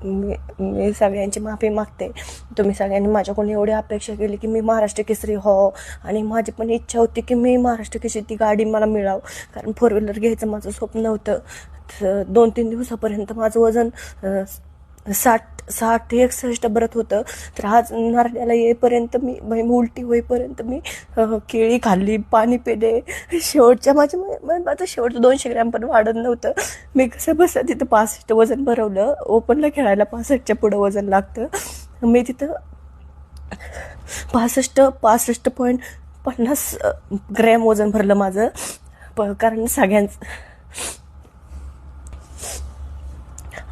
मी मी सगळ्यांची माफी मागते. तुम्ही सगळ्यांनी माझ्याकडून एवढी अपेक्षा केली की मी महाराष्ट्र केसरी हो, आणि माझी पण इच्छा होती की मी महाराष्ट्र केसरी ती गाडी मला मिळावं, कारण 4 व्हीलर घ्यायचं माझं स्वप्न होतं. 2-3 दिवसापर्यंत माझं वजन 60-61 भरत होतं. तर आज नारळाला येईपर्यंत मी उलटी होईपर्यंत मी केळी खाल्ली, पाणी पिले. शेवटच्या माझं शेवटचं 200 ग्रॅम पण वाढत नव्हतं. मी कसं बसं तिथं 65 वजन भरवलं. ओपनला खेळायला 65च्या पुढं वजन लागतं. मी तिथं 65.50 ग्रॅम वजन भरलं माझं. कारण सगळ्यांचं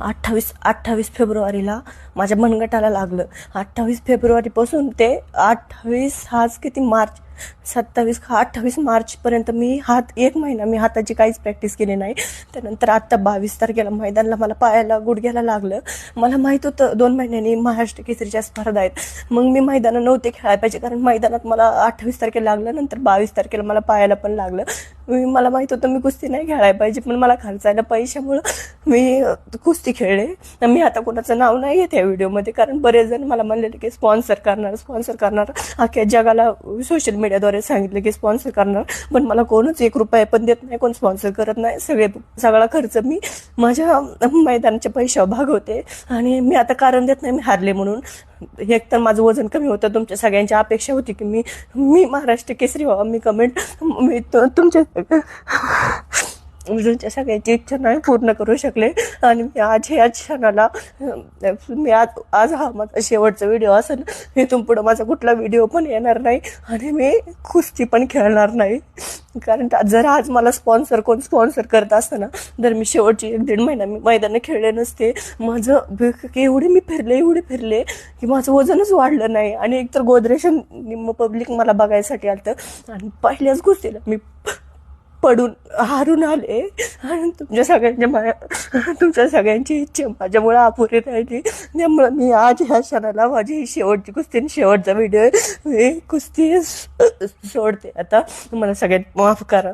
28 फेब्रुवारीला माझ्या मनगटाला लागलं. 28 फेब्रुवारीपासून ते 28 आज किती मार्च 28 मार्चपर्यंत मी एक महिना मी हाताची काहीच प्रॅक्टिस केली नाही. त्यानंतर आत्ता 22 तारखेला मैदानाला मला पायाला गुडघ्याला लागलं. मला माहीत होतं 2 महिन्यांनी महाराष्ट्र केसरीच्या स्पर्धा आहेत. मग मी मैदानात नव्हते खेळायला पाहिजे, कारण मैदानात मला 28 तारखेला लागलं, नंतर 22 तारखेला मला पायाला पण लागलं. मला माहीत होतं मी कुस्ती नाही खेळायला पाहिजे, पण मला खर्चायला पैशामुळं मी कुस्ती खेळले. मी आता कोणाचं नाव नाही घेत या व्हिडिओमध्ये, कारण बरेच जण मला म्हणलेले की स्पॉन्सर करणार अख्ख्या जगाला सोशल मीडियाद्वारे सांगितलं की स्पॉन्सर करणार, पण मला कोणच 1 रुपया पण देत नाही, कोण स्पॉन्सर करत नाही. सगळा खर्च मी माझ्या मैदानाच्या पैशावर भागवते. आणि मी आता कारण देत नाही मी हारले म्हणून. एक तर माझं वजन कमी होतं. तुमच्या सगळ्यांची अपेक्षा होती की मी महाराष्ट्र केसरी व्हावा. मी तुमच्या सगळ्यांची इच्छा नाही पूर्ण करू शकले. आणि मी आज ह्या क्षणाला मी आज हा माझा शेवटचा व्हिडिओ असेल. इथून पुढं माझा कुठला व्हिडिओ पण येणार नाही, आणि मी कुस्ती पण खेळणार नाही. कारण जर आज मला कोण स्पॉन्सर करत असताना तर मी शेवटची 1-1.5 महिना मी मैदानं खेळले नसते. माझं एवढे मी फिरले की माझं वजनच वाढलं नाही. आणि एकतर गोदरेशन निम्म पब्लिक मला बघायसाठी आलं, आणि पहिल्याच कुस्तीला मी पडून हारून आले. आणि तुमच्या सगळ्यांची इच्छा माझ्यामुळे अपुरी राहिली. त्यामुळे मी आज ह्या क्षणाला माझी शेवटची कुस्ती आणि शेवटचा व्हिडिओ मी कुस्ती सोडते. आता मला सगळ्यात माफ करा.